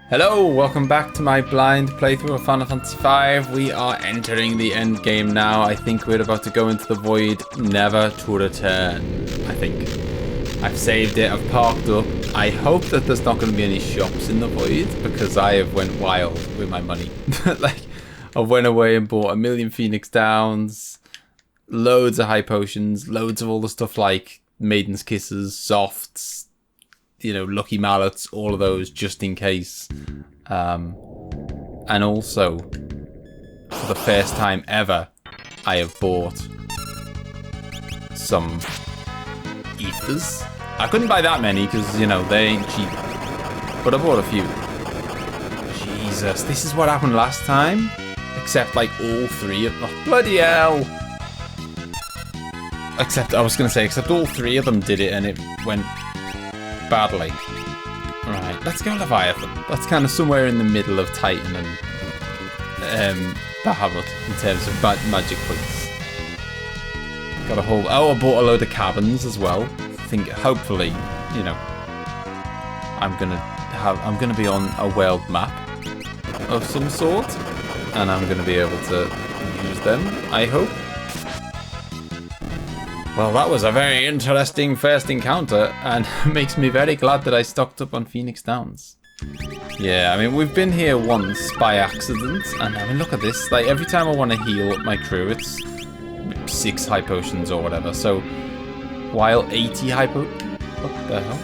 Hello, welcome back to my blind playthrough of Final Fantasy V. We are entering the end game now. I think we're about to go into the void, never to return. I think. I've saved it, I've parked up. I hope that there's not going to be any shops in the void because I have went wild with my money. Like, I went away and bought 1,000,000 Phoenix Downs, loads of high potions, loads of all the stuff like Maiden's Kisses, Softs, you know, Lucky Mallets, all of those just in case. And also, for the first time ever, I have bought some ethers. I couldn't buy that many because, you know, they ain't cheap. But I bought a few. Jesus, this is what happened last time. Except, like, all three of... Oh, bloody hell! Except, I was going to say, except all three of them did it and it went badly. Right, let's go Leviathan. That's kind of somewhere in the middle of Titan and Bahamut in terms of magic points. Got a whole... Oh, I bought a load of cabins as well. I think, hopefully, you know, I'm gonna be on a world map of some sort, and I'm gonna be able to use them, I hope. Well, that was a very interesting first encounter, and makes me very glad that I stocked up on Phoenix Downs. Yeah, I mean, we've been here once by accident, and I mean, look at this. Like, every time I want to heal up my crew, it's 6 high potions or whatever. So, while 80 high potions... What the hell?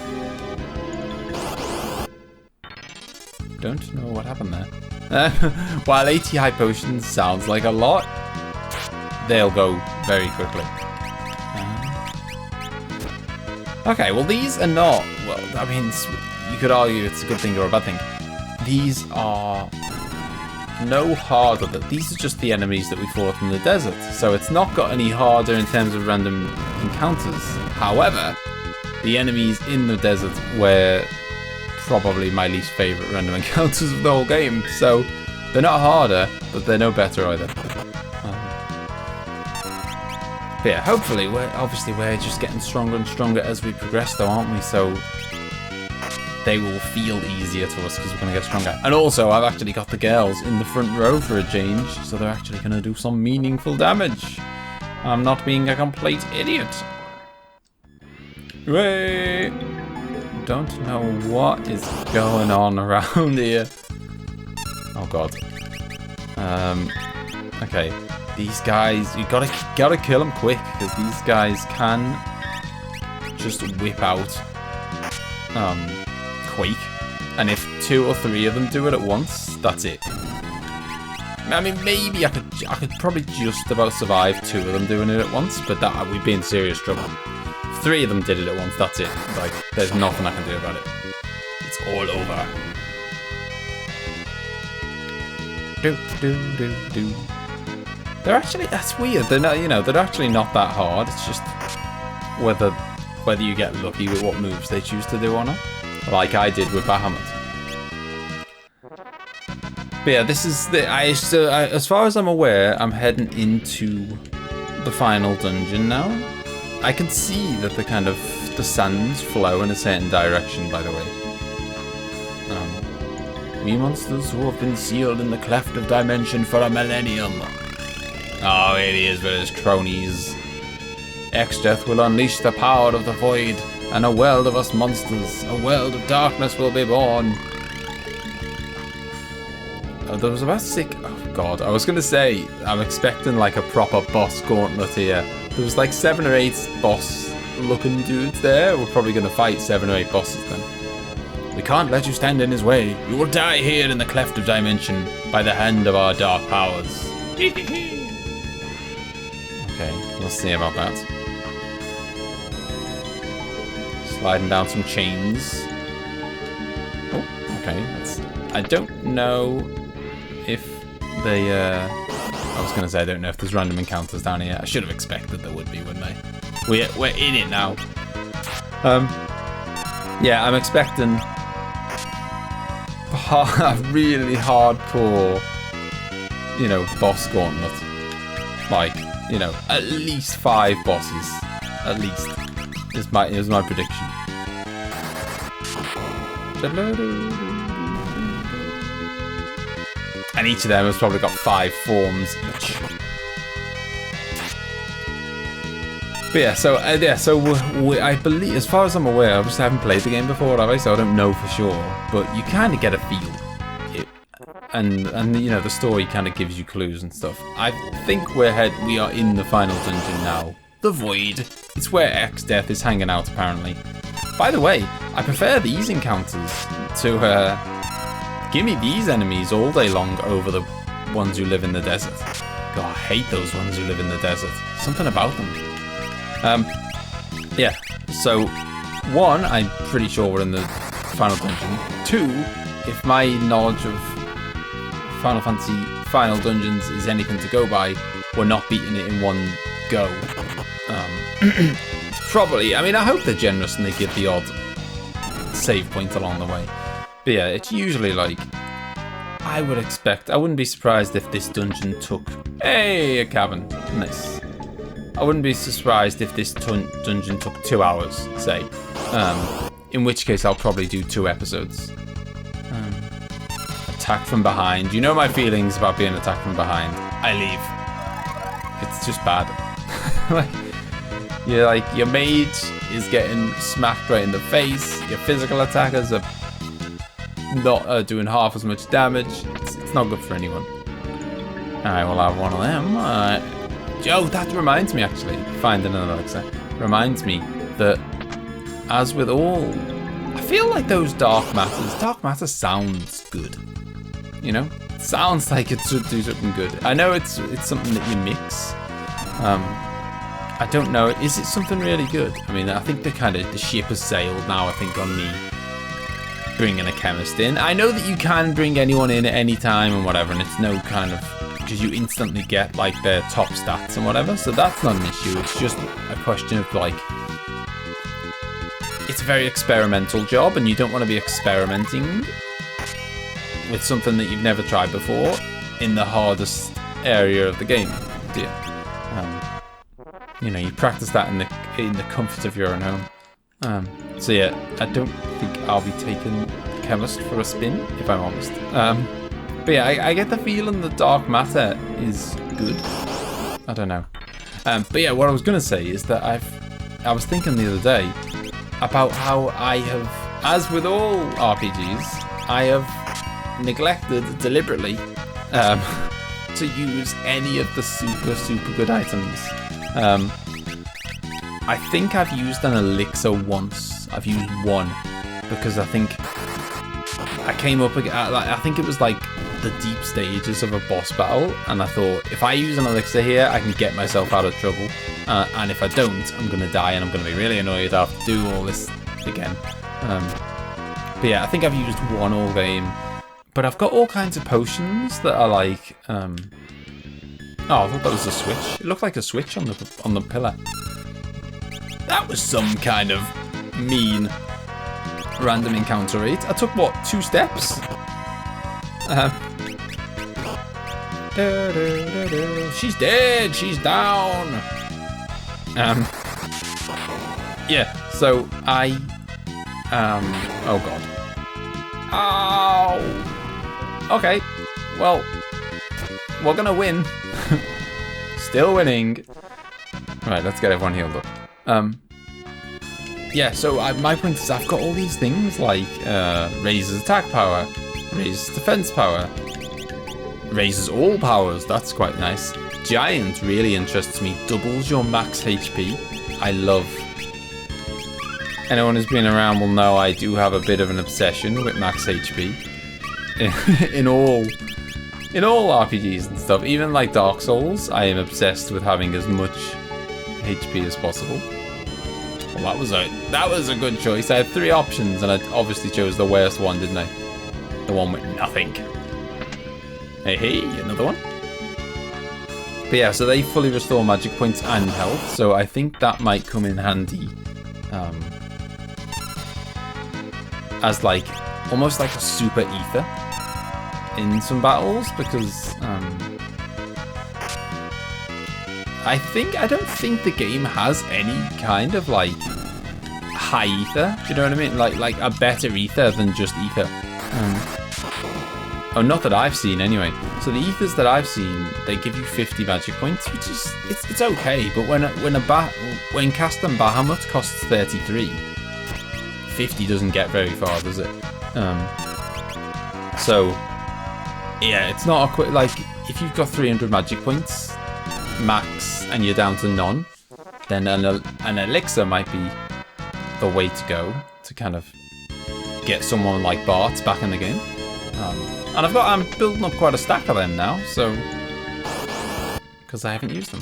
Don't know what happened there. While 80 high potions sounds like a lot, they'll go very quickly. Okay, well, these are not... Well, I mean, you could argue it's a good thing or a bad thing. These are no harder. These are just the enemies that we fought in the desert. So it's not got any harder in terms of random encounters. However, the enemies in the desert were probably my least favourite random encounters of the whole game. So they're not harder, but they're no better either. But yeah, hopefully, we're just getting stronger and stronger as we progress though, aren't we? So they will feel easier to us because we're going to get stronger. And also, I've actually got the girls in the front row for a change, so they're actually going to do some meaningful damage. I'm not being a complete idiot. Hooray! Don't know what is going on around here. Oh god. Okay. These guys, you gotta kill them quick because these guys can just whip out Quake, and if 2 or 3 of them do it at once, that's it. I mean, maybe I could probably just about survive 2 of them doing it at once, but that we'd be in serious trouble. If 3 of them did it at once, that's it. Like, there's nothing I can do about it. It's all over. Do. They're actually, that's weird. They're not, you know, they're actually not that hard. It's just whether you get lucky with what moves they choose to do or not. Like I did with Bahamut. But yeah, this is as far as I'm aware, I'm heading into the final dungeon now. I can see that the sands flow in a certain direction, by the way. We monsters who have been sealed in the cleft of dimension for a millennium. Oh, here he is with his cronies. Exdeath will unleash the power of the void, and a world of us monsters, a world of darkness will be born. Oh, there was about 6... Oh, God. I was going to say, I'm expecting, like, a proper boss gauntlet here. There was, like, 7 or 8 boss-looking dudes there. We're probably going to fight 7 or 8 bosses, then. We can't let you stand in his way. You will die here in the cleft of dimension by the hand of our dark powers. Okay, we'll see about that. Sliding down some chains. Oh, okay. I don't know if they... I was going to say I don't know if there's random encounters down here. I should have expected there would be, wouldn't I? We're in it now. Yeah, I'm expecting a really hardcore, you know, boss gauntlet. Like, you know, at least 5 bosses. At least. Is my prediction. And each of them has probably got 5 forms each. But yeah, so I believe, as far as I'm aware, obviously I haven't played the game before, have I? So I don't know for sure. But you kind of get a feel. And you know, the story kind of gives you clues and stuff. I think we are in the final dungeon now. The Void. It's where X-Death is hanging out, apparently. By the way, I prefer these encounters to give me these enemies all day long over the ones who live in the desert. God, I hate those ones who live in the desert. Something about them. Yeah, so 1, I'm pretty sure we're in the final dungeon. 2, if my knowledge of Final Fantasy final dungeons is anything to go by, we're not beating it in one go. Probably, I mean, I hope they're generous and they give the odd save point along the way. But yeah, it's usually like, I would expect, I wouldn't be surprised if this dungeon took, hey, a cabin, nice. I wouldn't be surprised if this dungeon took 2 hours, say. In which case I'll probably do 2 episodes. Attack from behind. You know my feelings about being attacked from behind. I leave. It's just bad. Your mage is getting smacked right in the face. Your physical attackers are not doing half as much damage. It's not good for anyone. Alright, we'll have one of them. Oh, that reminds me, actually. Finding an elixir. Reminds me that, as with all, I feel like those Dark Matter sounds good. You know? It sounds like it should do something good. I know it's something that you mix. I don't know. Is it something really good? I mean, I think the ship has sailed now, I think, on me bringing a chemist in. I know that you can bring anyone in at any time and whatever, and it's no kind of, because you instantly get like their top stats and whatever, so that's not an issue. It's just a question of like, it's a very experimental job, and you don't want to be experimenting with something that you've never tried before in the hardest area of the game, do you? You know, you practice that in the comfort of your own home. So yeah, I don't think I'll be taking Chemist for a spin, if I'm honest. But yeah, I get the feeling that Dark Matter is good. I don't know. But yeah, what I was gonna say is that I was thinking the other day about how I have, as with all RPGs, I have neglected deliberately to use any of the super good items. I think I've used an elixir once. I've used 1 because I think I came up against, I think it was like the deep stages of a boss battle, and I thought, if I use an elixir here, I can get myself out of trouble, and if I don't, I'm gonna die and I'm gonna be really annoyed. I have to do all this again. But yeah, I think I've used 1 all game, but I've got all kinds of potions that are like, oh, I thought that was a switch. It looked like a switch on the pillar. That was some kind of mean random encounter rate. I took, what, 2 steps? She's dead. She's down. Yeah. So I. Oh god. Ow. Okay. Well, we're gonna win. Still winning. Right. Let's get everyone healed up. Yeah. So my point is, I've got all these things like raises attack power, raises defense power, raises all powers. That's quite nice. Giant really interests me. Doubles your max HP. I love. Anyone who's been around will know I do have a bit of an obsession with max HP. in all RPGs and stuff. Even like Dark Souls, I am obsessed with having as much HP as possible. Well, that was a good choice. I had 3 options, and I obviously chose the worst one, didn't I? The one with nothing. Hey, another one. But yeah, so they fully restore magic points and health, so I think that might come in handy. As like, almost like a super ether in some battles, because I don't think the game has any kind of like high ether. Do you know what I mean? Like a better ether than just ether. Oh, not that I've seen anyway. So the ethers that I've seen, they give you 50 magic points, which is it's okay. But when cast on Bahamut costs 33, 50 doesn't get very far, does it? So yeah, it's not a quick, like if you've got 300 magic points max and you're down to none, then an elixir might be the way to go to kind of get someone like Bart back in the game. And I'm building up quite a stack of them now, so because I haven't used them.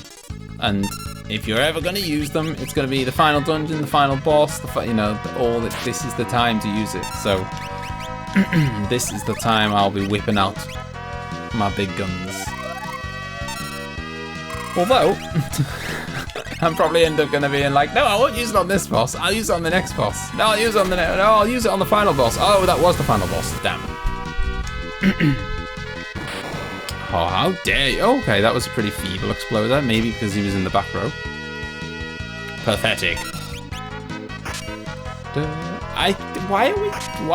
And if you're ever going to use them, it's going to be the final dungeon, the final boss, this is the time to use it. So this is the time I'll be whipping out my big guns. Although I'm probably end up going to be in like, no, I won't use it on this boss. I'll use it on the next boss. No, I'll use it on the final boss. Oh, that was the final boss. Damn. Oh, how dare you. Okay, that was a pretty feeble exploder. Maybe because he was in the back row. Pathetic. Why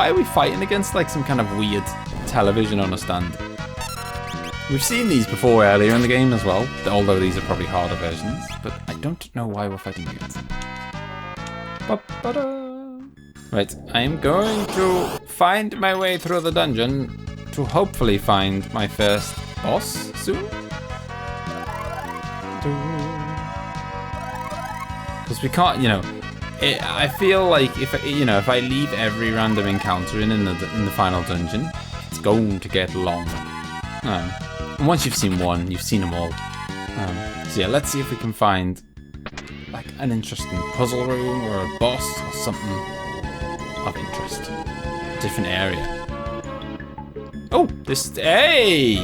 are we fighting against like some kind of weird television on a stand? We've seen these before earlier in the game as well, although these are probably harder versions, but I don't know why we're fighting against them. Right, I am going to find my way through the dungeon to hopefully find my first boss soon. Because we can't, I feel like if I leave every random encounter in the final dungeon, it's going to get long. And once you've seen one, you've seen them all. So yeah, let's see if we can find like an interesting puzzle room or a boss or something of interest. Different area. Oh, hey!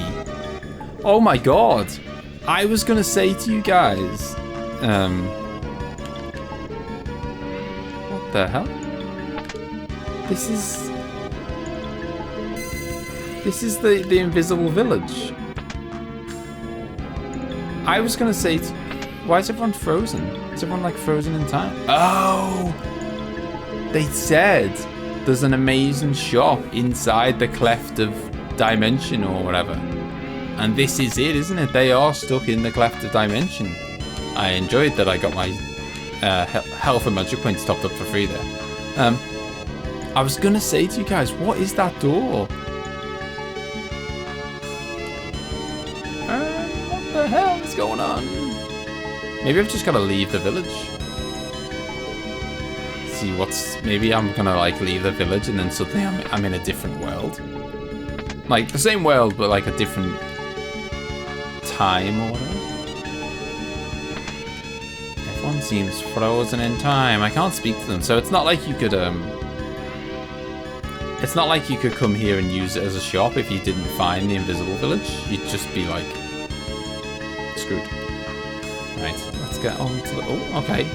Oh my god. I was gonna say to you guys, what the hell? This is the invisible village. I was gonna say, why is everyone frozen? Is everyone like frozen in time? Oh! They said there's an amazing shop inside the cleft of dimension or whatever. And this is it, isn't it? They are stuck in the cleft of dimension. I enjoyed that I got my health and magic points topped up for free there. I was gonna say to you guys, what is that door? What the hell is going on? Maybe I've just gotta leave the village. See maybe I'm gonna like leave the village and then suddenly I'm in a different world. Like the same world but like a different time or whatever. Everyone seems frozen in time. I can't speak to them, so it's not like you could it's not like you could come here and use it as a shop if you didn't find the invisible village. You'd just be like screwed. Right, let's get on to the okay.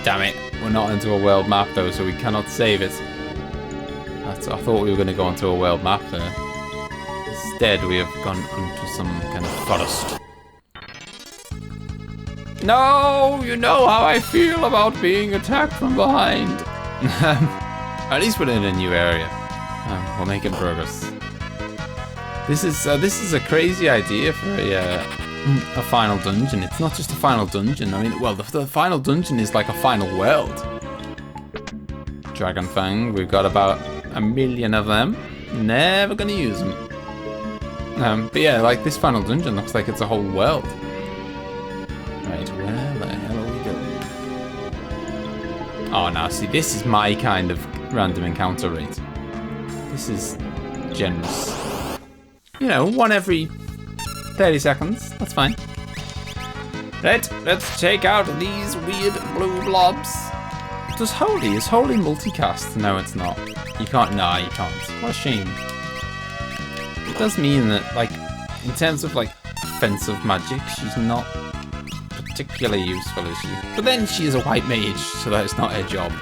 Damn it. We're not into a world map though, so we cannot save it. I thought we were going to go onto a world map there. Instead, we have gone into some kind of forest. No! You know how I feel about being attacked from behind. At least we're in a new area. We're making progress. This is a crazy idea for a final dungeon. It's not just a final dungeon. I mean, well, the final dungeon is like a final world. Dragon Fang, we've got about 1 million of them. Never gonna use them. But yeah, like this final dungeon looks like it's a whole world. Right, where the hell are we going? Oh, now see, this is my kind of random encounter rate. This is generous. You know, one every 30 seconds. That's fine. Right, let's take out these weird blue blobs. Is Holy multicast? No, it's not. You can't. No, you can't. What a shame. It does mean that, like, in terms of like offensive magic, she's not particularly useful, is she? But then she is a white mage, so that is not her job.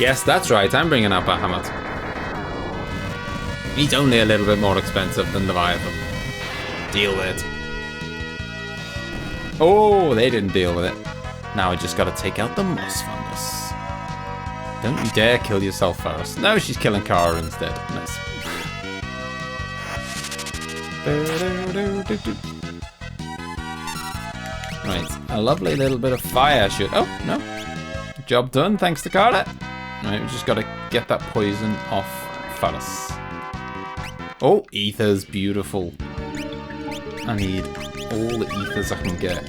Yes, that's right. I'm bringing out Bahamut. He's only a little bit more expensive than Leviathan. Deal with it. Oh, they didn't deal with it. Now I just gotta take out the moss fungus. Don't you dare kill yourself first. No, she's killing Kara instead. Nice. Right, a lovely little bit of fire should... Oh, no. Job done, thanks to Carter. Right, we just got to get that poison off Phallus. Oh, ether's beautiful. I need all the ethers I can get.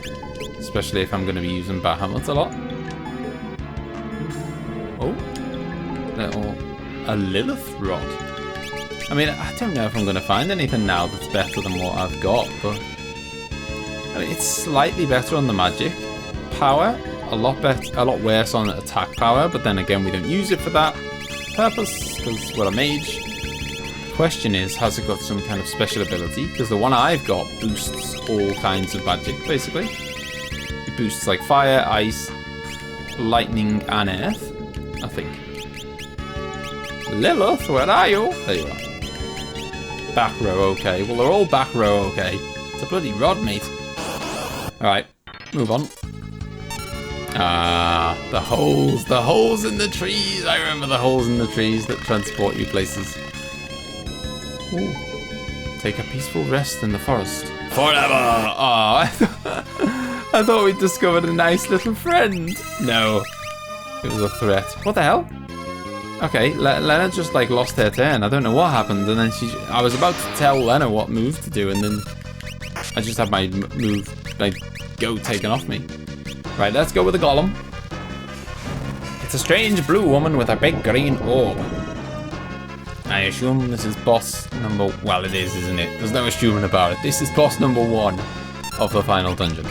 Especially if I'm going to be using Bahamut a lot. Oh. A Lilith rod. I mean, I don't know if I'm going to find anything now that's better than what I've got, but... I mean, it's slightly better on the magic power. A lot worse on attack power, but then again, we don't use it for that purpose, because we're a mage. Question is, has it got some kind of special ability? Because the one I've got boosts all kinds of magic, basically. It boosts like fire, ice, lightning, and earth, I think. Lilith, where are you? There you are. Back row, okay. Well, they're all back row, okay. It's a bloody rod, mate. Alright, move on. Ah, the holes in the trees. I remember the holes in the trees that transport you places. Ooh. Take a peaceful rest in the forest. Forever! Oh, I thought we'd discovered a nice little friend. No, it was a threat. What the hell? Okay, Lena just like lost her turn. I don't know what happened, and then I was about to tell Lena what move to do, and then I just had my move, like, go taken off me. Right, let's go with the golem. It's a strange blue woman with a big green orb. I assume this is boss number... Well, it is, isn't it? There's no assuming about it. This is boss number 1 of the final dungeon.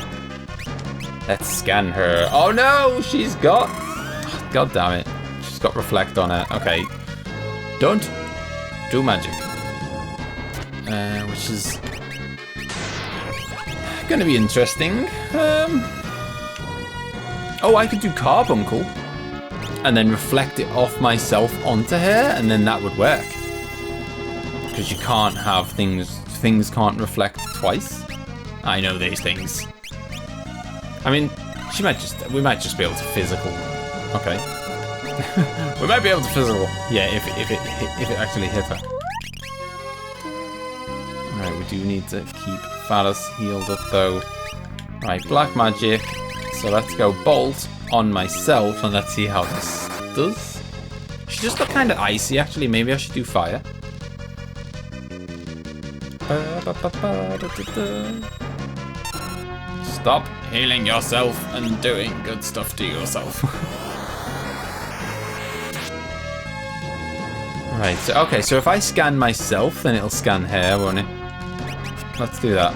Let's scan her. Oh no, she's got... God damn it. She's got reflect on her. Okay. Don't do magic. Which is... gonna be interesting. Oh, I could do Carbuncle. And then reflect it off myself onto her, and then that would work. Because you can't have things can't reflect twice. I know these things. I mean, we might just be able to physical. Okay. We might be able to physical. Yeah, if it actually hit her. Alright, we do need to keep Phallus healed up though. Right, black magic. So let's go bolt on myself and let's see how this does. She just got kind of icy actually. Maybe I should do fire. Stop healing yourself and doing good stuff to yourself. Right, so okay, so if I scan myself, then it'll scan her, won't it? Let's do that.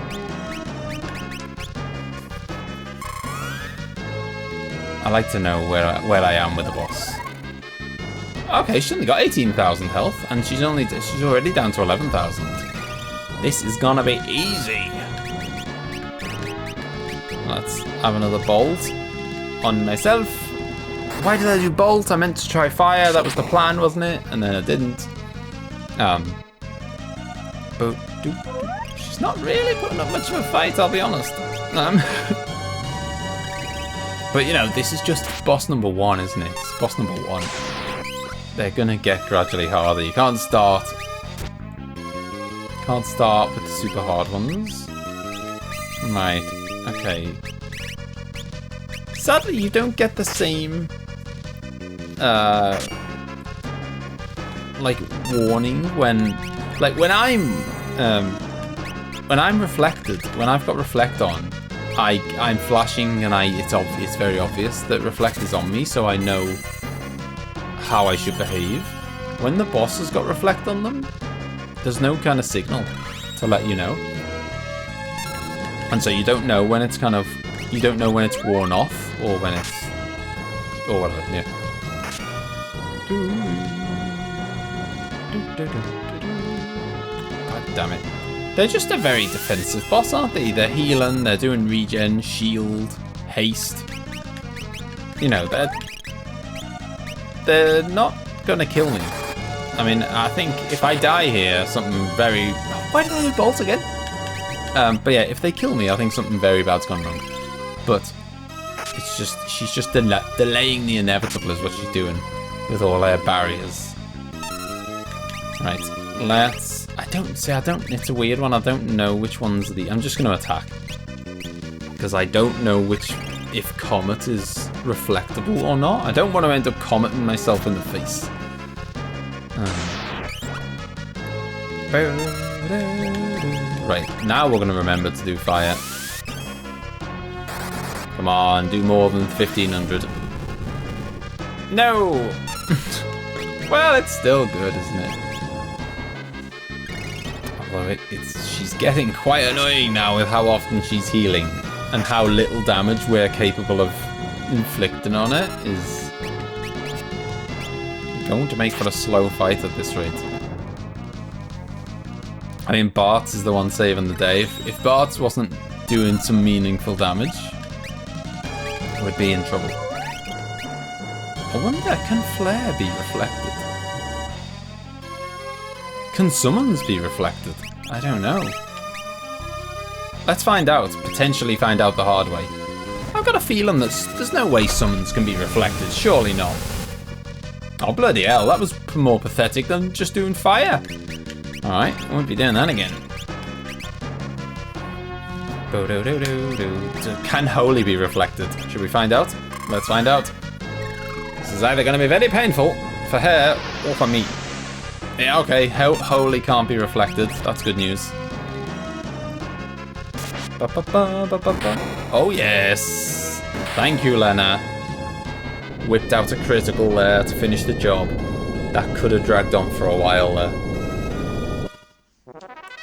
I like to know where I am with the boss. Okay, she's only got 18,000 health, and she's already down to 11,000. This is gonna be easy. Let's have another bolt on myself. Why did I do bolt? I meant to try fire. That was the plan, wasn't it? And then I didn't. But she's not really putting up much of a fight, I'll be honest. But you know, this is just boss number 1, isn't it? It's boss number 1. They're gonna get gradually harder. You can't start with the super hard ones. Right, okay. Sadly, you don't get the same like warning when I'm reflected, when I've got reflect on, I'm flashing and it's very obvious that reflect is on me, so I know how I should behave. When the boss has got reflect on them, there's no kind of signal to let you know. And so you don't know when it's you don't know when it's worn off or when it's, or whatever, yeah. God damn it. They're just a very defensive boss, aren't they? They're healing, they're doing regen, shield, haste. You know, they're not gonna kill me. I mean, I think if I die here, something very... Why did I do bolt again? But yeah, if they kill me, I think something very bad's gone wrong. But it's just, she's just delaying the inevitable is what she's doing with all her barriers. Right, let's... it's a weird one. I don't know which one's I'm just going to attack. Because I don't know if Comet is reflectable or not. I don't want to end up cometing myself in the face. Right, now we're going to remember to do fire. Come on, do more than 1500. No! Well, it's still good, isn't it? Although she's getting quite annoying now with how often she's healing and how little damage we're capable of inflicting on it is going to make for a slow fight at this rate. I mean, Bart's is the one saving the day. If Bart's wasn't doing some meaningful damage, we'd be in trouble. I wonder, can Flare be reflected? Can summons be reflected? I don't know. Let's find out. Potentially find out the hard way. I've got a feeling that there's no way summons can be reflected. Surely not. Oh, bloody hell. That was more pathetic than just doing fire. Alright, I won't be doing that again. Can Holy be reflected? Should we find out? Let's find out. This is either going to be very painful for her or for me. Yeah, okay. Holy can't be reflected. That's good news. Oh, yes. Thank you, Lena. Whipped out a critical there to finish the job. That could have dragged on for a while there.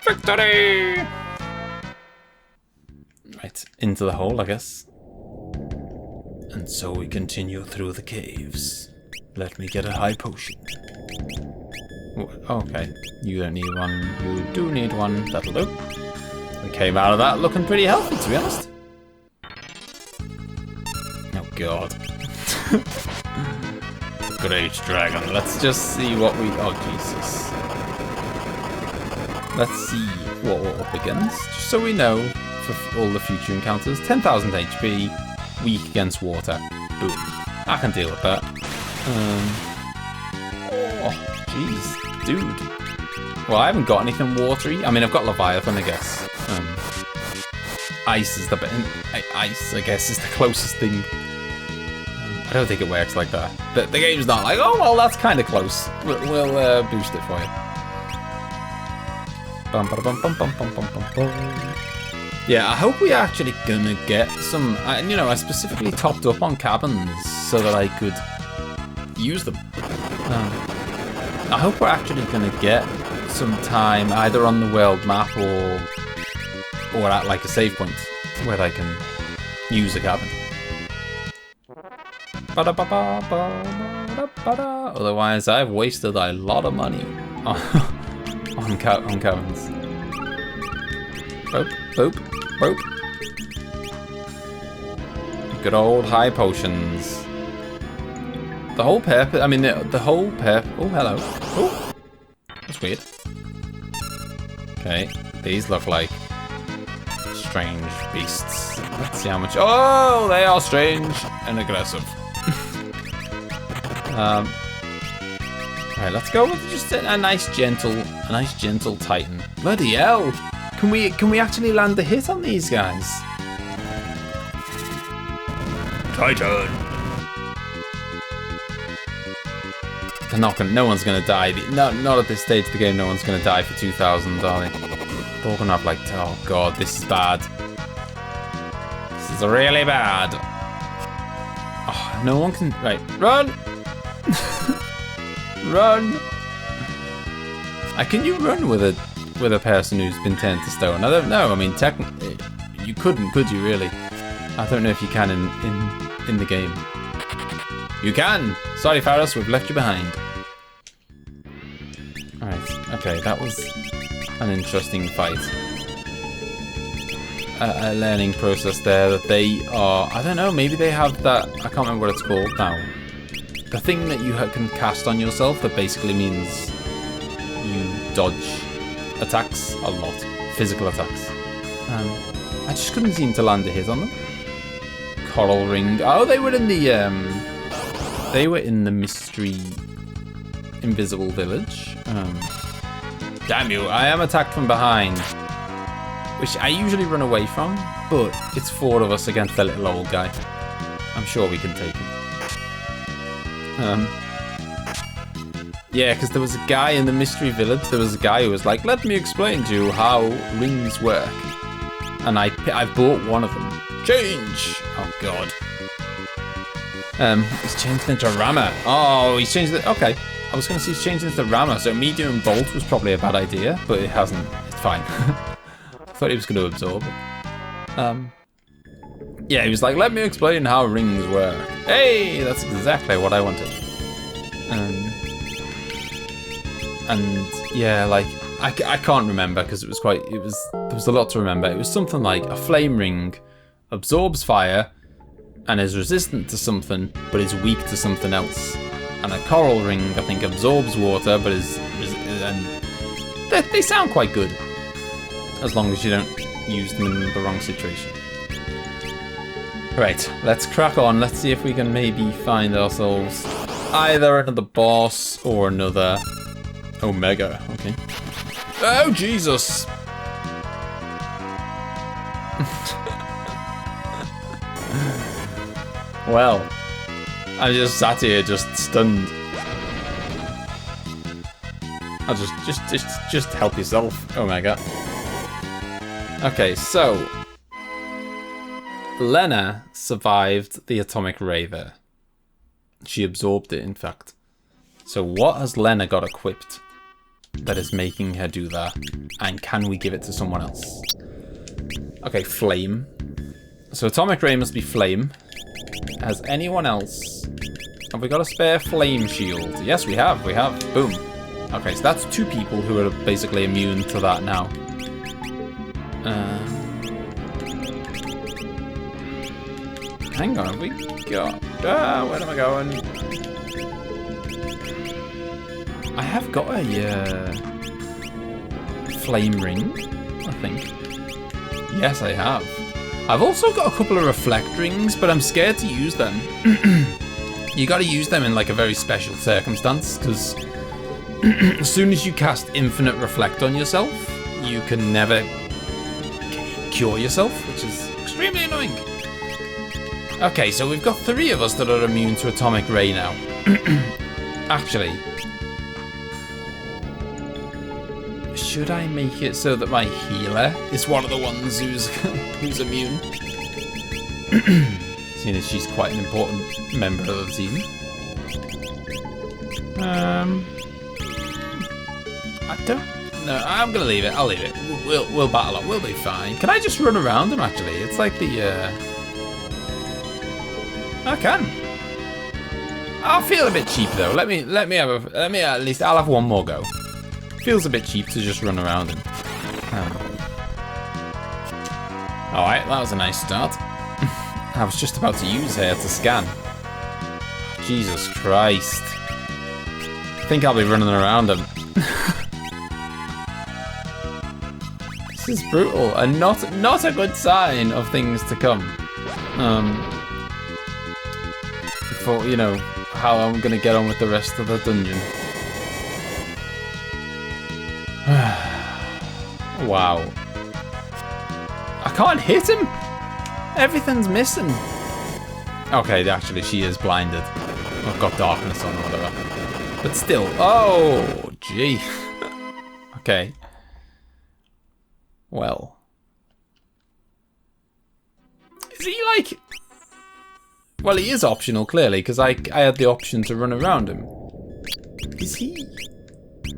Victory! Right, into the hole, I guess. And so we continue through the caves. Let me get a high potion. Okay, you don't need one. You do need one. That'll do. We came out of that looking pretty healthy, to be honest. Oh, God. Great dragon. Let's just see what we... Oh, Jesus. Let's see what we're up against, just so we know for all the future encounters. 10,000 HP, weak against water. Boom. I can deal with that. Oh, jeez, dude. Well, I haven't got anything watery. I mean, I've got Leviathan, I guess. Ice is the ice, I guess, is the closest thing. I don't think it works like that. The game's not like, oh, well, that's kind of close. We'll boost it for you. Yeah, I hope we're actually gonna get some. You know, I specifically topped up on cabins so that I could use them. I hope we're actually gonna get some time either on the world map or at like a save point where I can use a cabin. Otherwise, I've wasted a lot of money on cabins. Boop, boop, boop. Good old high potions. The whole purpose, I mean, the whole purpose. Oh, hello. Oh, that's weird. Okay, these look like strange beasts. Let's see how much. Oh, they are strange and aggressive. Alright, let's go with just a nice gentle Titan. Bloody hell! Can we actually land a hit on these guys? Titan. They're not gonna. No one's gonna die. Not at this stage of the game. No one's gonna die for 2,000, are they? They're all gonna have like. Oh god, this is bad. This is really bad. Oh, no one can. Right, run. Run! Can you run with a person who's been turned to stone? I don't know. I mean, technically, you couldn't, could you? Really? I don't know if you can in the game. You can. Sorry, Faris, we've left you behind. All right. Okay, that was an interesting fight. A learning process there that they are. I don't know. Maybe they have that. I can't remember what it's called now. The thing that you can cast on yourself that basically means you dodge attacks a lot, physical attacks. I just couldn't seem to land a hit on them. Coral ring. Oh, they were in the mystery invisible village. Damn you, I am attacked from behind. Which I usually run away from, but it's 4 of us against the little old guy. I'm sure we can take him. Yeah, because there was a guy in the mystery village, there was a guy who was like, let me explain to you how rings work. And I bought one of them. Change! Oh, God. He's changed into Rammer. Oh, he's changed it. Okay. I was going to say he's changed into Rammer, so me doing Bolt was probably a bad idea, but it hasn't. It's fine. I thought he was going to absorb it. Yeah, he was like, let me explain how rings work. Hey, that's exactly what I wanted. And yeah, like, I can't remember because there was a lot to remember. It was something like a flame ring absorbs fire and is resistant to something, but is weak to something else. And a coral ring, I think, absorbs water, but and they sound quite good. As long as you don't use them in the wrong situation. Right, let's crack on. Let's see if we can maybe find ourselves either another boss or another Omega. Okay. Oh, Jesus! Well, I just sat here, just stunned. I'll just help yourself, Omega. Okay, so Lena survived the atomic ray there. She absorbed it, in fact. So what has Lena got equipped that is making her do that? And can we give it to someone else? Okay, flame. So atomic ray must be flame. Has anyone else... Have we got a spare flame shield? Yes, we have. We have. Boom. Okay, so that's 2 people who are basically immune to that now. Hang on, have we got... where am I going? I have got a flame ring, I think. Yes, I have. I've also got a couple of reflect rings, but I'm scared to use them. You gotta use them in like a very special circumstance, because as soon as you cast infinite reflect on yourself, you can never cure yourself, which is extremely annoying. Okay, so we've got 3 of us that are immune to atomic ray now. Actually, should I make it so that my healer is one of the ones who's immune? Seeing as she's quite an important member of the team. I don't know. I'm gonna leave it. I'll leave it. We'll battle up. We'll be fine. Can I just run around him? Actually, it's like the. I can. I'll feel a bit cheap though. Let me at least. I'll have one more go. Feels a bit cheap to just run around him. All right, that was a nice start. I was just about to use her to scan. Jesus Christ. I think I'll be running around him. This is brutal and not a good sign of things to come. For, you know, how I'm gonna get on with the rest of the dungeon. Wow. I can't hit him! Everything's missing. Okay, actually, she is blinded. I've got darkness on or whatever. But still. Oh, gee. Okay. Well. Is he like... Well, he is optional, clearly, because I had the option to run around him. Is he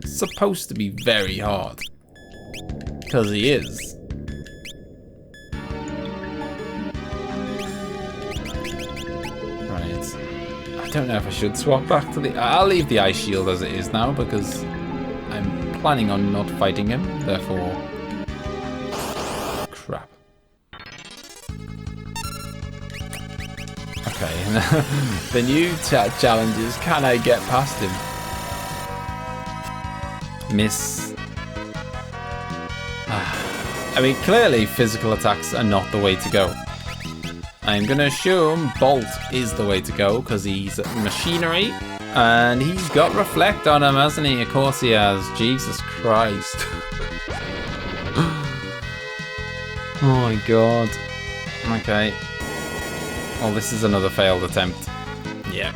supposed to be very hard? Because he is. Right. I don't know if I should swap back to the... I'll leave the ice shield as it is now, because I'm planning on not fighting him, therefore... Crap. Okay, the new challenge is, can I get past him? Miss. I mean, clearly physical attacks are not the way to go. I'm gonna assume Bolt is the way to go, because he's machinery, And he's got Reflect on him, hasn't he? Of course he has. Jesus Christ. Oh my god. Okay. Well, this is another failed attempt. Yeah.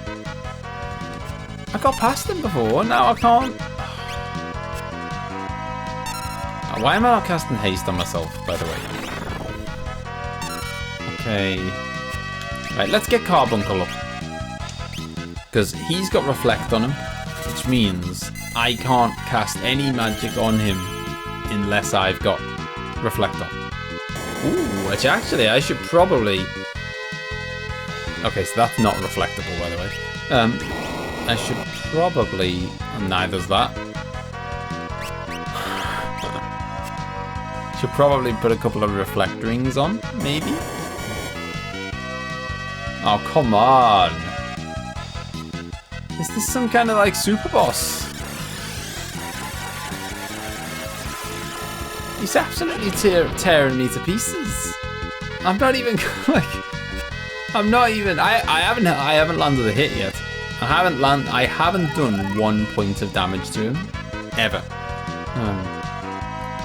I got past him before, now I can't. Why am I not casting haste on myself, by the way? Okay. Right, let's get Carbuncle up. Because he's got Reflect on him, which means I can't cast any magic on him unless I've got Reflect on. Ooh, which actually I should probably... Okay, so that's not reflectable, by the way. I should probably... Neither's that. Should probably put a couple of Reflect rings on, maybe? Oh, come on! Is this some kind of, like, super boss? He's absolutely tearing me to pieces. I'm not even, like... I'm not even... I haven't landed a hit yet. I haven't done 1 point of damage to him. Ever.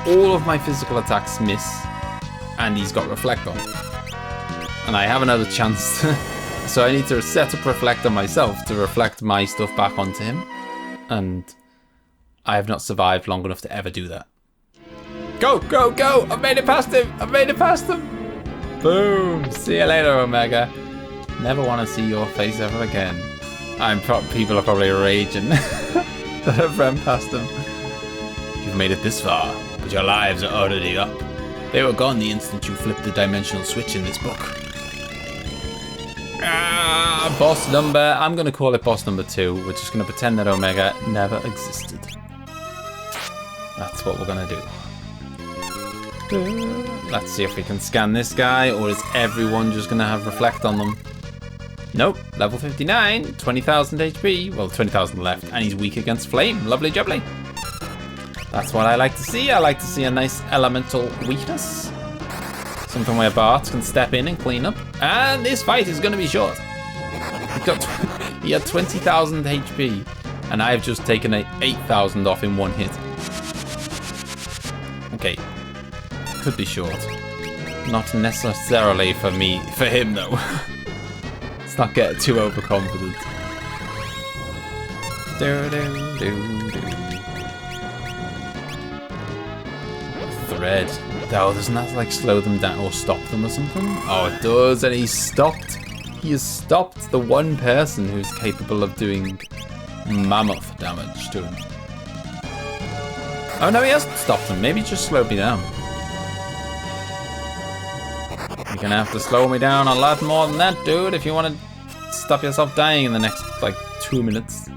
All of my physical attacks miss, and he's got Reflect on. And I haven't had a chance to... So I need to set up Reflect on myself to reflect my stuff back onto him. And I have not survived long enough to ever do that. Go, go, go! I've made it past him! I've made it past him! Boom! See you later, Omega. Never want to see your face ever again. People are probably raging that I've ran past them. You've made it this far, but your lives are already up. They were gone the instant you flipped the dimensional switch in this book. Ah, boss number. I'm going to call it boss number 2. We're just going to pretend that Omega never existed. That's what we're going to do. Let's see if we can scan this guy, or is everyone just going to have Reflect on them? Nope, level 59, 20,000 HP, well 20,000 left, and he's weak against flame. Lovely jubbly. That's what I like to see. I like to see a nice elemental weakness. Something where Bart can step in and clean up. And this fight is going to be short. He had 20,000 HP, and I have just taken 8,000 off in one hit. Okay, could be short. Not necessarily for me, for him though. Let's not get too overconfident. Thread. Oh, doesn't that like slow them down or stop them or something? Oh, it does, and he's stopped. He has stopped the one person who's capable of doing mammoth damage to him. Oh no, he hasn't stopped him. Maybe he just slowed me down. You're gonna have to slow me down a lot more than that, dude, if you want to stop yourself dying in the next, like, 2 minutes.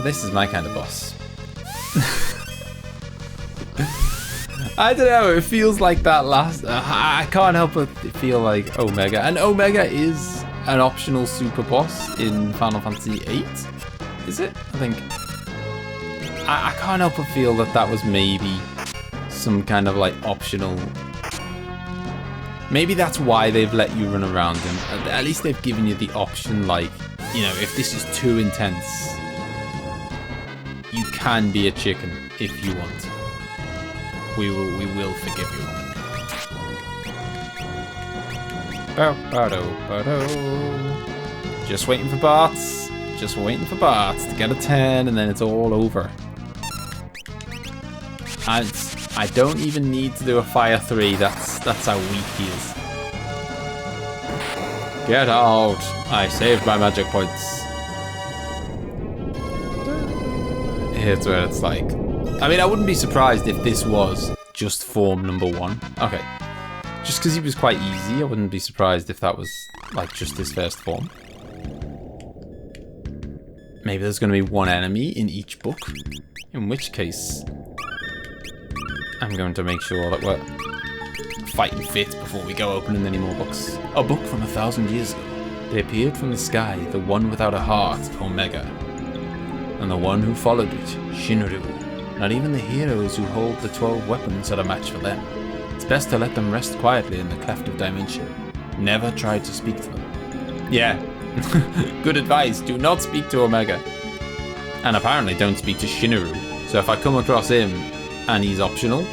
This is my kind of boss. I don't know, it feels like that last... I can't help but feel like Omega. And Omega is an optional super boss in Final Fantasy VIII. Is it? I think... I can't help but feel that that was maybe some kind of like optional... Maybe that's why they've let you run around him. At least they've given you the option, like, you know, if this is too intense, you can be a chicken if you want. We will forgive you. Just waiting for Bart's. Just waiting for Bart's to get a 10, and then it's all over. I don't even need to do a fire 3. That's how weak he is. Get out! I saved my magic points. Here's where it's like... I mean, I wouldn't be surprised if this was just form number 1. Okay. Just because he was quite easy, I wouldn't be surprised if that was, like, just his first form. Maybe there's going to be one enemy in each book. In which case... I'm going to make sure that we're fighting fit before we go opening any more books. A book from 1,000 years ago. They appeared from the sky, the one without a heart, Omega. And the one who followed it, Shinru. Not even the heroes who hold the 12 weapons are a match for them. It's best to let them rest quietly in the cleft of dimension. Never try to speak to them. Yeah. Good advice. Do not speak to Omega. And apparently don't speak to Shinuru. So if I come across him and he's optional,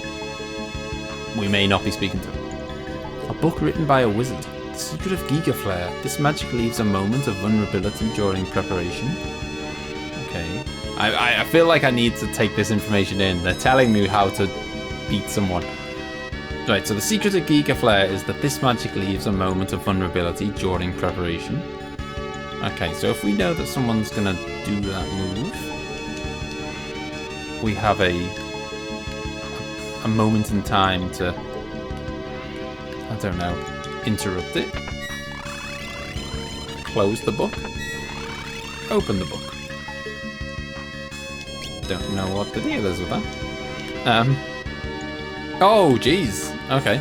we may not be speaking to him. A book written by a wizard. The Secret of Giga Flare. This magic leaves a moment of vulnerability during preparation. Okay. I feel like I need to take this information in. They're telling me how to beat someone. Right, so the secret of Giga Flare is that this magic leaves a moment of vulnerability during preparation. Okay, so if we know that someone's gonna do that move, we have a moment in time to, I don't know, interrupt it. Close the book. Open the book. Don't know what the deal is with that. Oh, jeez. Okay.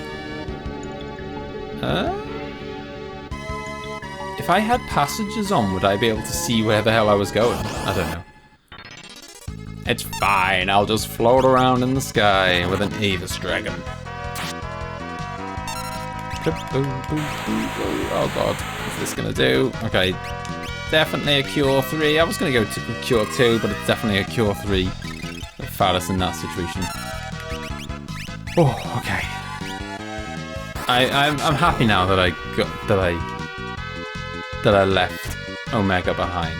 If I had passages on, would I be able to see where the hell I was going? I don't know. It's fine. I'll just float around in the sky with an Avis dragon. Oh god, what's this gonna do? Okay, definitely a Cure 3. I was gonna go to Cure 2, but it's definitely a Cure 3 with Faris in that situation. Oh, okay. I'm happy now that I left Omega behind.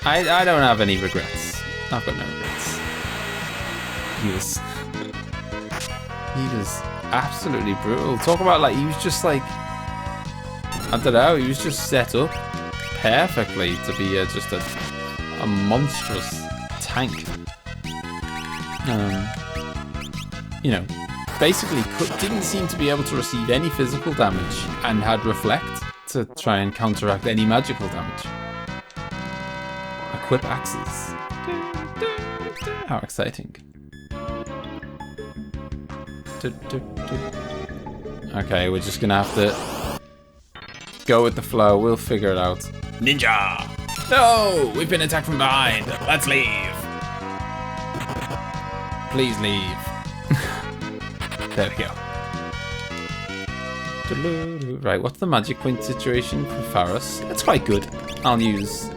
I don't have any regrets. I've got no regrets. He was absolutely brutal. Talk about, like, he was just like, I don't know, he was just set up perfectly to be just a monstrous tank. You know, basically didn't seem to be able to receive any physical damage and had Reflect to try and counteract any magical damage. Equip axes. How exciting. Okay, we're just gonna have to go with the flow. We'll figure it out. Ninja! No! We've been attacked from behind. Let's leave. Please leave. There we go. Right, what's the magic point situation for Faris? It's quite good. I'll use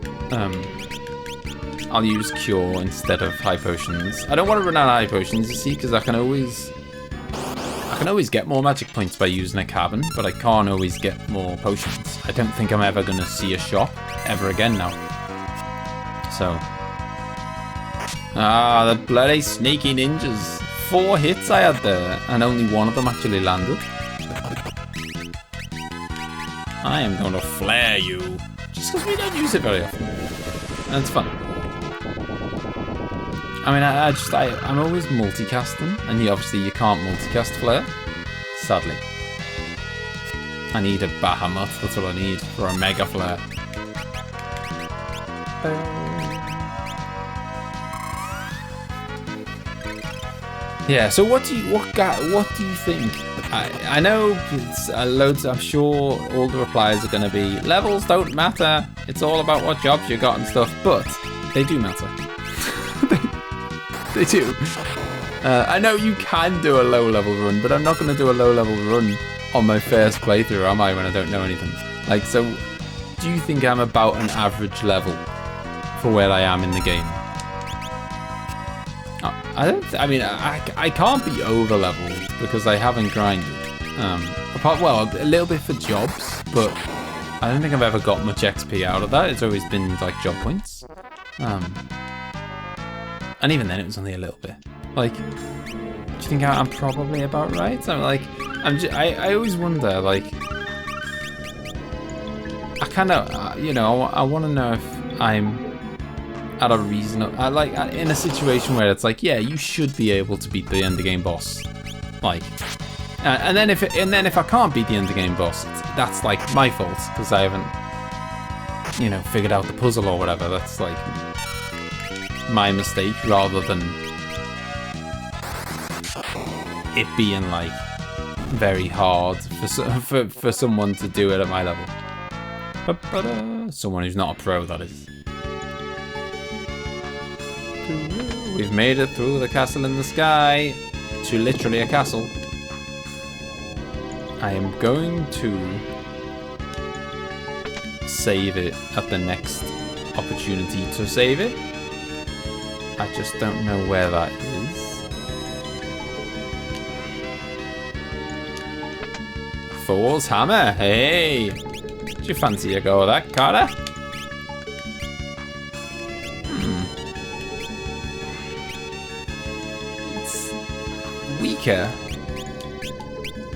Cure instead of High Potions. I don't want to run out of High Potions, you see, because I can always get more magic points by using a cabin, but I can't always get more potions. I don't think I'm ever going to see a shop ever again now. So. Ah, the bloody sneaky ninjas. 4 hits I had there, and only one of them actually landed. I am going to flare you. Just because we don't use it very often. And it's fun. I mean, I'm always multicasting, and obviously you can't multicast flare. Sadly. I need a Bahamut, that's what I need for a Mega Flare. Yeah, so what do you think? I know it's loads. I'm sure all the replies are going to be levels don't matter. It's all about what jobs you got and stuff, but they do matter. they do. I know you can do a low level run, but I'm not going to do a low level run on my first playthrough, am I? When I don't know anything. Like, so do you think I'm about an average level for where I am in the game? I can't be over leveled because I haven't grinded. Well, a little bit for jobs, but I don't think I've ever got much XP out of that. It's always been like job points. And even then it was only a little bit. Like, do you think I'm probably about right? I always wonder, like, I kind of, I want to know if I'm at a reasonable, in a situation where it's like, yeah, you should be able to beat the end of game boss, like, and then if I can't beat the end of game boss, that's like my fault because I haven't, figured out the puzzle or whatever. That's like my mistake rather than it being like very hard for someone to do it at my level. Someone who's not a pro, that is. We've made it through the castle in the sky to literally a castle. I am going to save it at the next opportunity to save it. I just don't know where that is. Thor's hammer, hey! Do you fancy a go of that, Carter? It's weaker.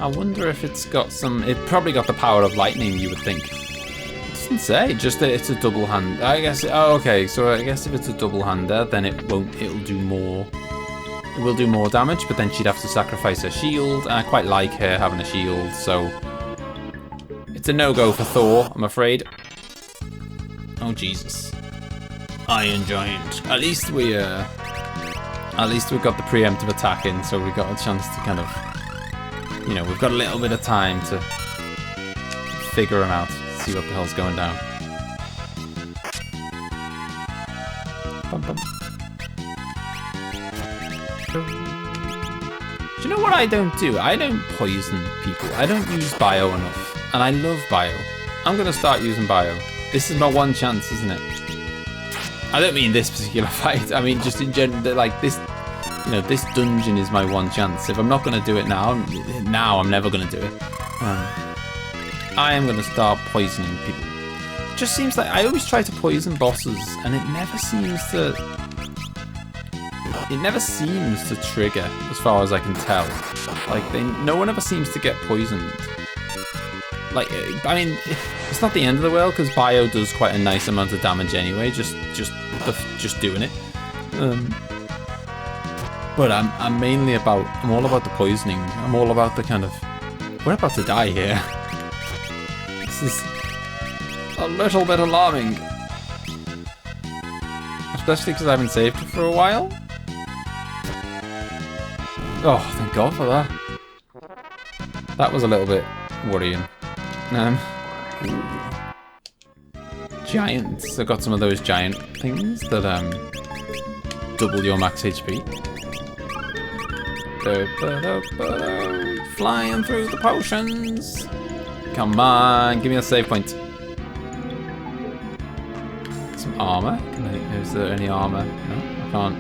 I wonder if it's got some... It probably got the power of lightning, you would think. It doesn't say, just that it's a double hand. I guess... Oh, okay, so I guess if it's a double hander, then it won't... It'll do more... It will do more damage, but then she'd have to sacrifice her shield. And I quite like her having a shield, so... It's a no-go for Thor, I'm afraid. Oh, Jesus. Iron Giant. At least we got the preemptive attack in, so we got a chance to kind of... You know, we've got a little bit of time to figure him out, see what the hell's going down. Bum, bum. Do you know what I don't do? I don't poison people. I don't use bio enough. And I love bio. I'm going to start using bio. This is my one chance, isn't it? I don't mean this particular fight. I mean just in general, like this... You know, this dungeon is my one chance. If I'm not going to do it now I'm never going to do it. I am going to start poisoning people. It just seems like I always try to poison bosses, and it never seems to... It never seems to trigger, as far as I can tell. Like, no one ever seems to get poisoned. Like, I mean, it's not the end of the world, because bio does quite a nice amount of damage anyway, just doing it. But I'm all about the poisoning. I'm all about the kind of... We're about to die here. This is a little bit alarming. Especially because I haven't saved it for a while. Oh, thank God for that. That was a little bit worrying. Giants. I've got some of those giant things that double your max HP. Flying through the potions. Come on, give me a save point. Some armor. Is there any armor? No, I can't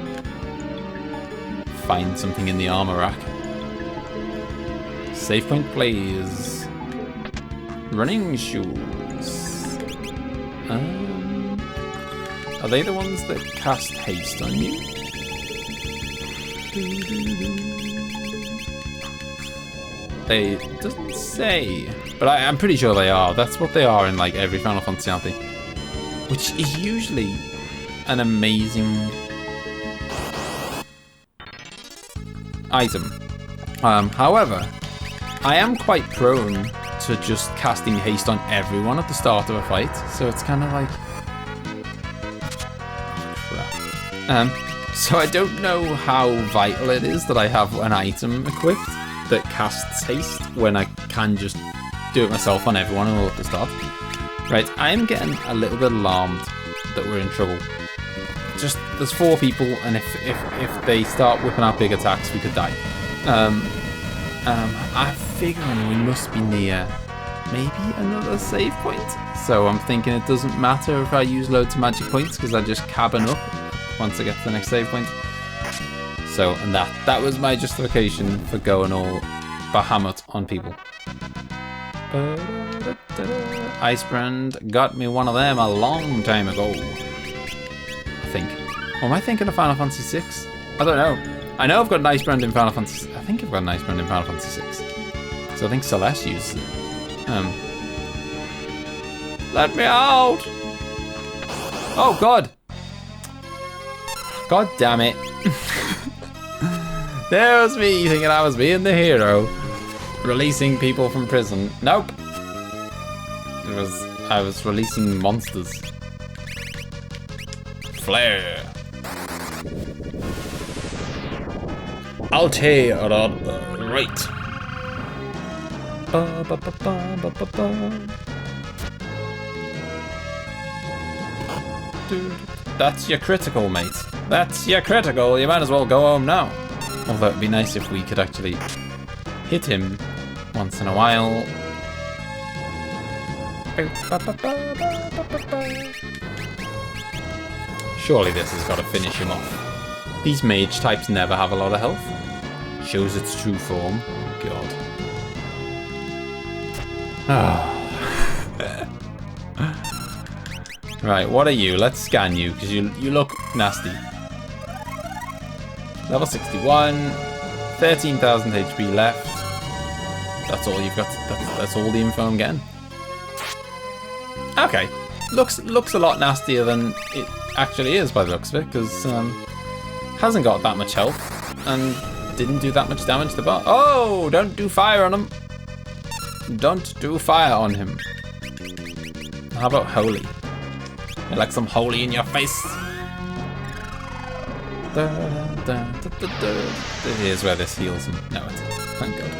find something in the armor rack. Save point, please. Running shoes. Are they the ones that cast haste on you? It doesn't say, but I'm pretty sure they are. That's what they are in like every Final Fantasy, aren't they? Which is usually an amazing item. However, I am quite prone to just casting haste on everyone at the start of a fight, so it's kind of like... crap. So I don't know how vital it is that I have an item equipped that casts haste when I can just do it myself on everyone all at the start. Right, I'm getting a little bit alarmed that we're in trouble. Just, there's 4 people, and if they start whipping out big attacks, we could die. I'm figuring we must be near maybe another save point. So I'm thinking it doesn't matter if I use loads of magic points, because I just cabin up once I get to the next save point. So, and that was my justification for going all Bahamut on people. Icebrand got me one of them a long time ago, I think. Or am I thinking of Final Fantasy VI? I don't know. I know I've got an Icebrand in Final Fantasy... I think I've got an Icebrand in Final Fantasy VI. So I think Celeste uses it. Let me out! Oh, God! God damn it. There was me thinking I was being the hero. Releasing people from prison. Nope. I was releasing monsters. Flare. I'll tear it up. Right. Dude, that's your critical, mate. That's your critical. You might as well go home now. Although it'd be nice if we could actually hit him once in a while. Surely this has got to finish him off. These mage types never have a lot of health. Shows its true form. God. Right, what are you? Let's scan you, because you look nasty. Level 61, 13,000 HP left. That's all you've got. That's all the info I'm getting. Okay, looks a lot nastier than it actually is by the looks of it, because hasn't got that much health and didn't do that much damage to the boss. Oh, don't do fire on him. Don't do fire on him. How about holy? You like some holy in your face? Here's where this heals him. No, it's thank God.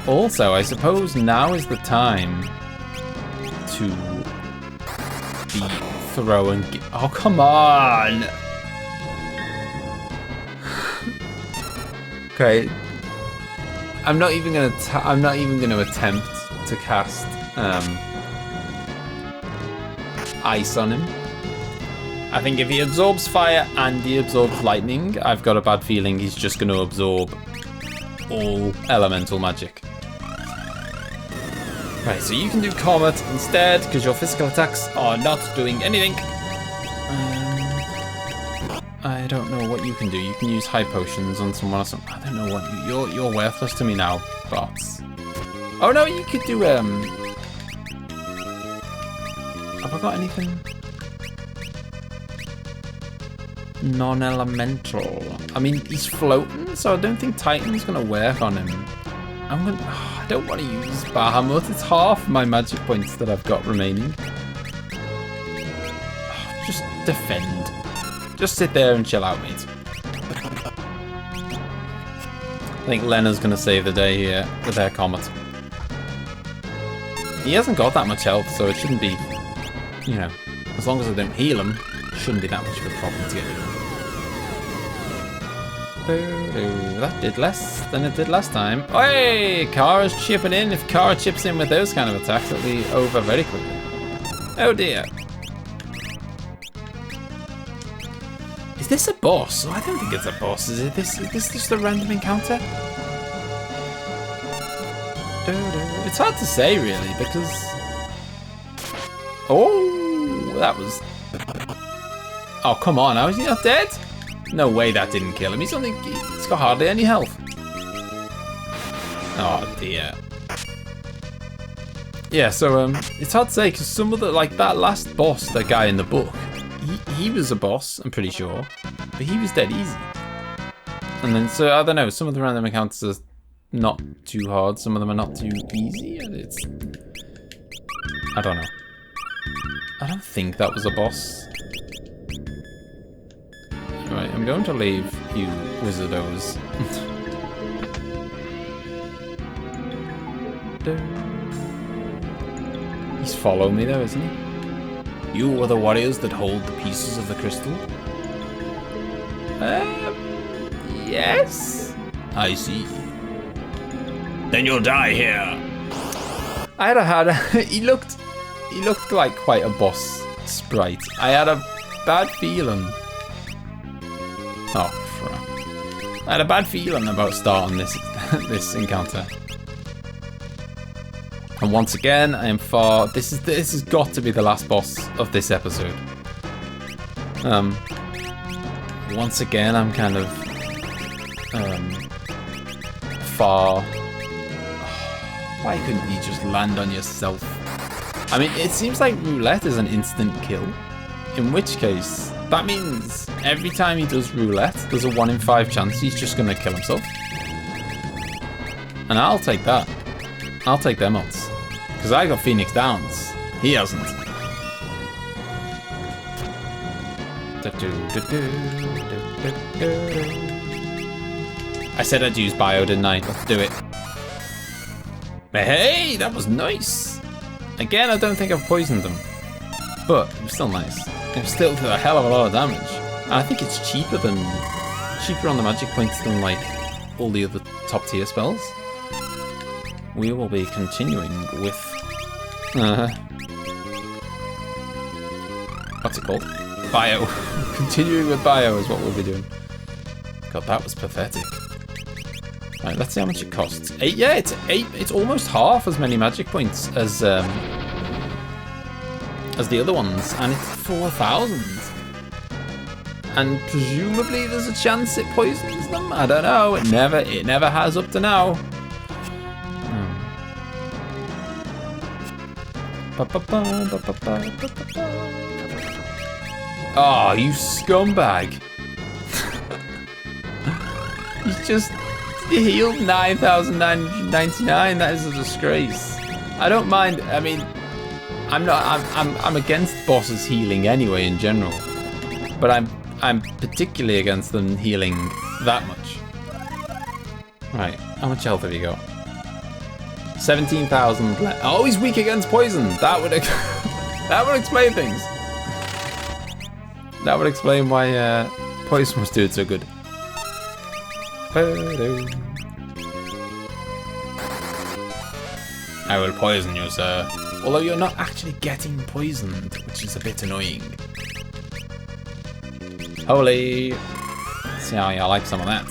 Also, I suppose now is the time to be throwing. Oh, come on! Okay, I'm not even gonna attempt to cast ice on him. I think if he absorbs fire and he absorbs lightning, I've got a bad feeling he's just going to absorb all elemental magic. Right, so you can do Comet instead, because your physical attacks are not doing anything. I don't know what you can do. You can use high potions on someone or something. I don't know what you're worthless to me now, bots. Oh no, you could do have I got anything non-elemental? I mean, he's floating, so I don't think Titan's gonna work on him. I don't want to use Bahamut. It's half my magic points that I've got remaining. Just defend. Just sit there and chill out, mate. I think Lena's gonna save the day here with her Comet. He hasn't got that much health, so it shouldn't be, you know, as long as I don't heal him, it shouldn't be that much of a problem to get rid of him. That did less than it did last time. Hey, Kara's chipping in. If Kara chips in with those kind of attacks, it'll be over very quickly. Oh dear. Is this a boss? Oh, I don't think it's a boss, is it? Is this just a random encounter? It's hard to say, really, because... Oh, that was... Oh, come on, how is he not dead? No way that didn't kill him. He's got hardly any health. Oh, dear. Yeah, so, it's hard to say, because some of the, like, that last boss, that guy in the book, he was a boss, I'm pretty sure, but he was dead easy. And then, so, I don't know, some of the random encounters are not too hard, some of them are not too easy. I don't know. I don't think that was a boss. Right, I'm going to leave you wizardos. He's following me though, isn't he? You are the warriors that hold the pieces of the crystal? Yes? I see. Then you'll die here. He looked like quite a boss sprite. I had a bad feeling. Oh crap. I had a bad feeling about starting this encounter. And once again, I am far. This has got to be the last boss of this episode. Once again, I'm kind of far. Why couldn't you just land on yourself? I mean, it seems like roulette is an instant kill. In which case, that means every time he does roulette, there's a 1 in 5 chance he's just gonna kill himself. And I'll take that. I'll take them odds. Because I got Phoenix Downs. He hasn't. I said I'd use bio, didn't I? Let's do it. Hey, that was nice. Again, I don't think I've poisoned them. But it was still nice. It still did a hell of a lot of damage. And I think it's cheaper on the magic points than like all the other top tier spells. we will be continuing with... what's it called? Bio. Continuing with bio is what we'll be doing. God, that was pathetic. Right, let's see how much it costs. 8, yeah, it's 8. It's almost half as many magic points as the other ones, and it's 4,000. And presumably there's a chance it poisons them. I don't know. It never has up to now. Oh, you scumbag! You healed 9,999. That is a disgrace. I don't mind. I mean, I'm against bosses healing anyway in general, but I'm particularly against them healing that much. Right, how much health have you got? 17,000 left. Oh, he's weak against poison. That would that would explain things. That would explain why poison was doing so good. I will poison you, sir. Although you're not actually getting poisoned, which is a bit annoying. Holy. See how I like some of that.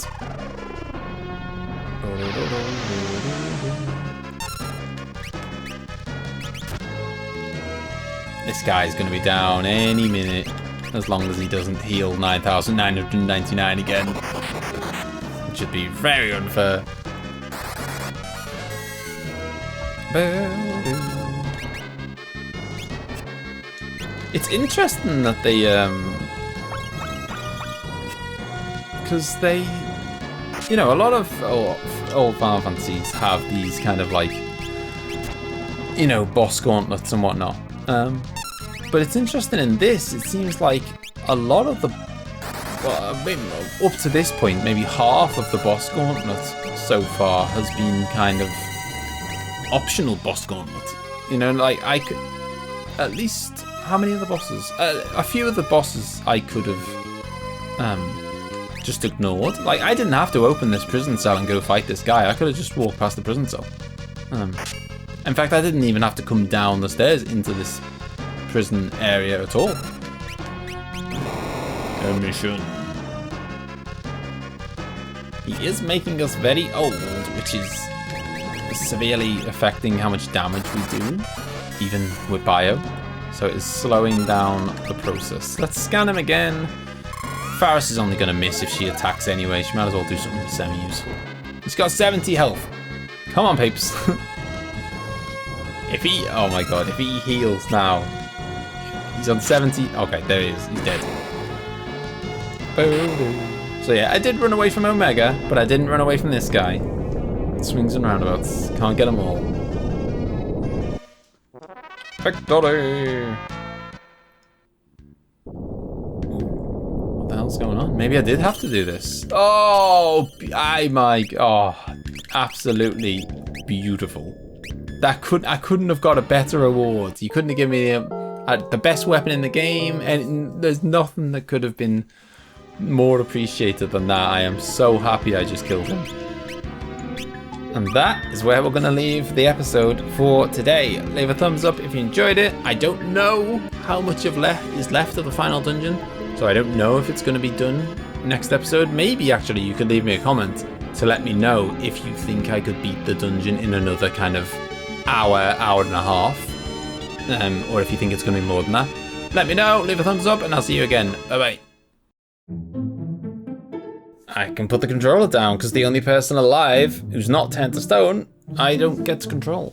This guy's gonna be down any minute, as long as he doesn't heal 9,999 again. Which would be very unfair. It's interesting that they, because they, you know, a lot of old Final Fantasies have these kind of like, you know, boss gauntlets and whatnot. But it's interesting in this, it seems like a lot of the, well, maybe up to this point, maybe half of the boss gauntlet so far has been kind of optional boss gauntlet. You know, like I could, at least, how many of the bosses? A few of the bosses I could have just ignored. Like, I didn't have to open this prison cell and go fight this guy. I could have just walked past the prison cell. In fact, I didn't even have to come down the stairs into this prison area at all. A mission. He is making us very old, which is severely affecting how much damage we do, even with bio. So it is slowing down the process. Let's scan him again. Faris is only going to miss if she attacks anyway. She might as well do something semi-useful. He's got 70 health. Come on, Papes. If he, oh my god, if he heals now. He's on 70. Okay, there he is. He's dead. So yeah, I did run away from Omega, but I didn't run away from this guy. Swings and roundabouts. Can't get them all. Victory! What the hell's going on? Maybe I did have to do this. Oh, absolutely beautiful. I couldn't have got a better award. You couldn't have given me the best weapon in the game, and there's nothing that could have been more appreciated than that. I am so happy I just killed him. And that is where we're going to leave the episode for today. Leave a thumbs up if you enjoyed it. I don't know how much is left of the final dungeon, so I don't know if it's going to be done next episode. Maybe actually you could leave me a comment to let me know if you think I could beat the dungeon in another kind of hour and a half, or if you think it's going to be more than that. Let me know, leave a thumbs up, and I'll see you again. Bye-bye. I can put the controller down because the only person alive who's not turned to stone, I don't get to control.